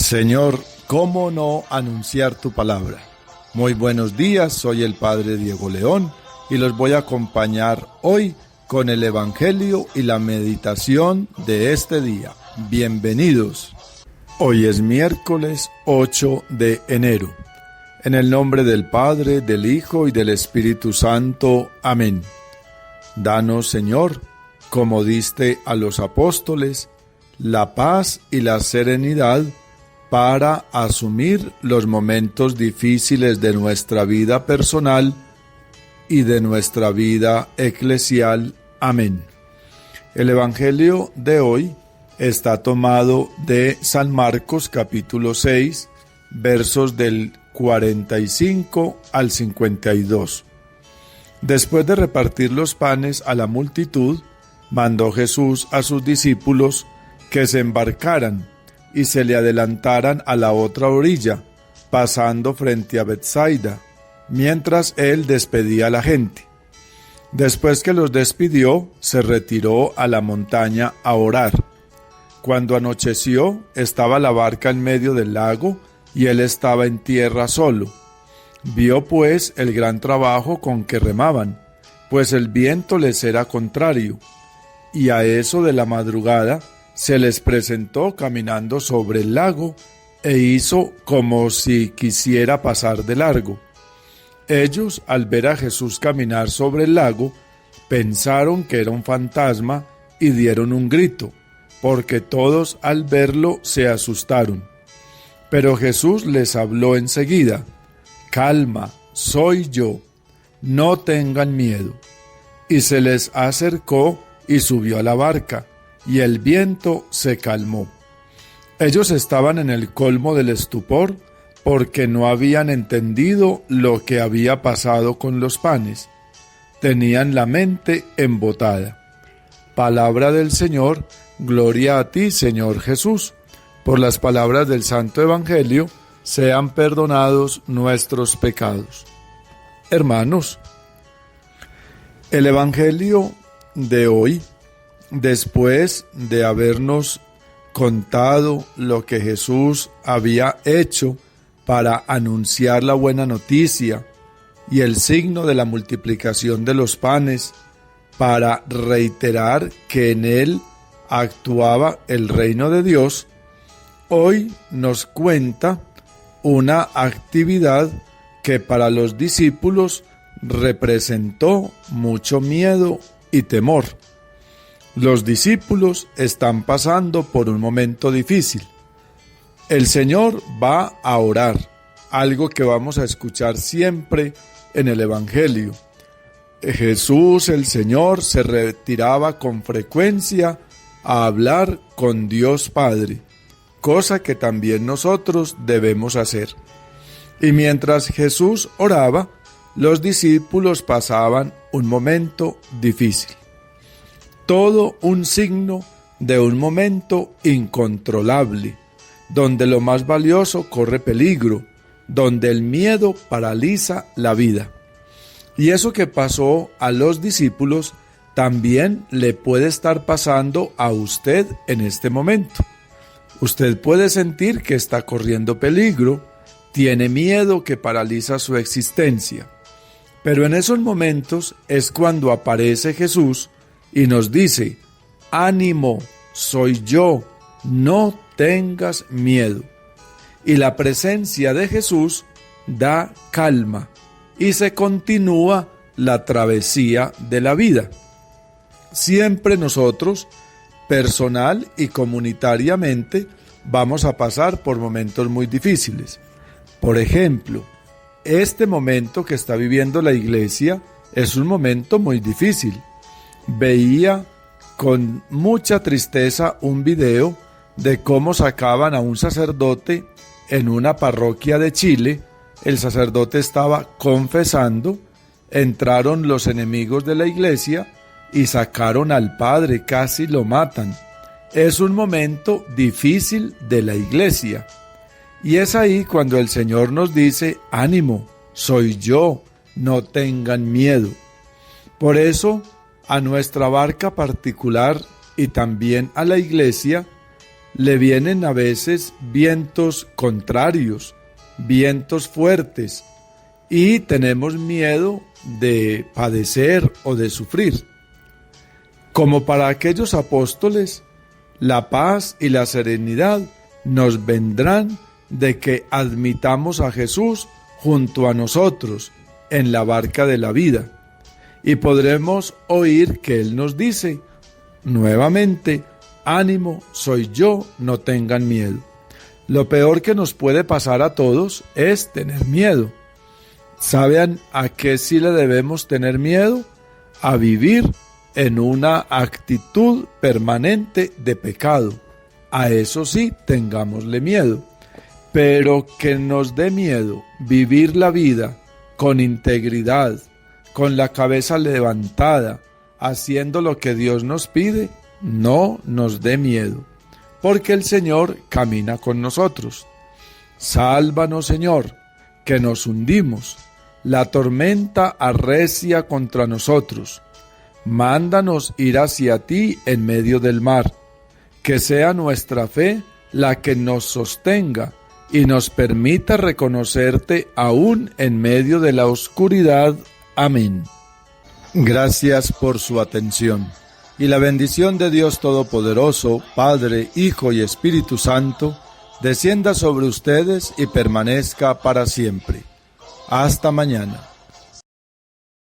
Señor, ¿cómo no anunciar tu palabra? Muy buenos días, soy el Padre Diego León y los voy a acompañar hoy con el Evangelio y la meditación de este día. Bienvenidos. Hoy es miércoles 8 de enero. En el nombre del Padre, del Hijo y del Espíritu Santo. Amén. Danos, Señor, como diste a los apóstoles, la paz y la serenidad para asumir los momentos difíciles de nuestra vida personal y de nuestra vida eclesial. Amén. El Evangelio de hoy está tomado de San Marcos capítulo 6, versos del 45 al 52. Después de repartir los panes a la multitud, mandó Jesús a sus discípulos que se embarcaran y se le adelantaran a la otra orilla, pasando frente a Betsaida, mientras él despedía a la gente. Después que los despidió, se retiró a la montaña a orar. Cuando anocheció, estaba la barca en medio del lago y él estaba en tierra solo. Vio pues el gran trabajo con que remaban, pues el viento les era contrario, y a eso de la madrugada se les presentó caminando sobre el lago e hizo como si quisiera pasar de largo. Ellos, al ver a Jesús caminar sobre el lago, pensaron que era un fantasma y dieron un grito, porque todos al verlo se asustaron. Pero Jesús les habló enseguida: «Calma, soy yo, no tengan miedo». Y se les acercó y subió a la barca, y el viento se calmó. Ellos estaban en el colmo del estupor, porque no habían entendido lo que había pasado con los panes. Tenían la mente embotada. Palabra del Señor, gloria a ti, Señor Jesús. Por las palabras del Santo Evangelio, sean perdonados nuestros pecados. Hermanos, el Evangelio de hoy, después de habernos contado lo que Jesús había hecho para anunciar la buena noticia y el signo de la multiplicación de los panes, para reiterar que en él actuaba el reino de Dios, hoy nos cuenta una actividad que para los discípulos representó mucho miedo y temor. Los discípulos están pasando por un momento difícil. El Señor va a orar, algo que vamos a escuchar siempre en el Evangelio. Jesús, el Señor, se retiraba con frecuencia a hablar con Dios Padre, cosa que también nosotros debemos hacer. Y mientras Jesús oraba, los discípulos pasaban un momento difícil. Todo un signo de un momento incontrolable, donde lo más valioso corre peligro, donde el miedo paraliza la vida. Y eso que pasó a los discípulos también le puede estar pasando a usted en este momento. Usted puede sentir que está corriendo peligro, tiene miedo que paraliza su existencia. Pero en esos momentos es cuando aparece Jesús y nos dice: «Ánimo, soy yo, no tengas miedo». Y la presencia de Jesús da calma y se continúa la travesía de la vida. Siempre nosotros, personal y comunitariamente, vamos a pasar por momentos muy difíciles. Por ejemplo, este momento que está viviendo la iglesia es un momento muy difícil. Veía con mucha tristeza un video de cómo sacaban a un sacerdote en una parroquia de Chile. El sacerdote estaba confesando, entraron los enemigos de la iglesia y sacaron al padre, casi lo matan. Es un momento difícil de la iglesia. Y es ahí cuando el Señor nos dice: «Ánimo, soy yo, no tengan miedo». Por eso, a nuestra barca particular y también a la iglesia, le vienen a veces vientos contrarios, vientos fuertes, y tenemos miedo de padecer o de sufrir. Como para aquellos apóstoles, la paz y la serenidad nos vendrán de que admitamos a Jesús junto a nosotros en la barca de la vida, y podremos oír que Él nos dice nuevamente: ánimo, soy yo, no tengan miedo. Lo peor que nos puede pasar a todos es tener miedo. ¿Saben a qué sí le debemos tener miedo? A vivir en una actitud permanente de pecado. A eso sí, tengámosle miedo. Pero que nos dé miedo vivir la vida con integridad, con la cabeza levantada, haciendo lo que Dios nos pide, no nos dé miedo, porque el Señor camina con nosotros. Sálvanos, Señor, que nos hundimos. La tormenta arrecia contra nosotros. Mándanos ir hacia ti en medio del mar. Que sea nuestra fe la que nos sostenga y nos permita reconocerte aún en medio de la oscuridad. Amén. Gracias por su atención. Y la bendición de Dios Todopoderoso, Padre, Hijo y Espíritu Santo, descienda sobre ustedes y permanezca para siempre. Hasta mañana.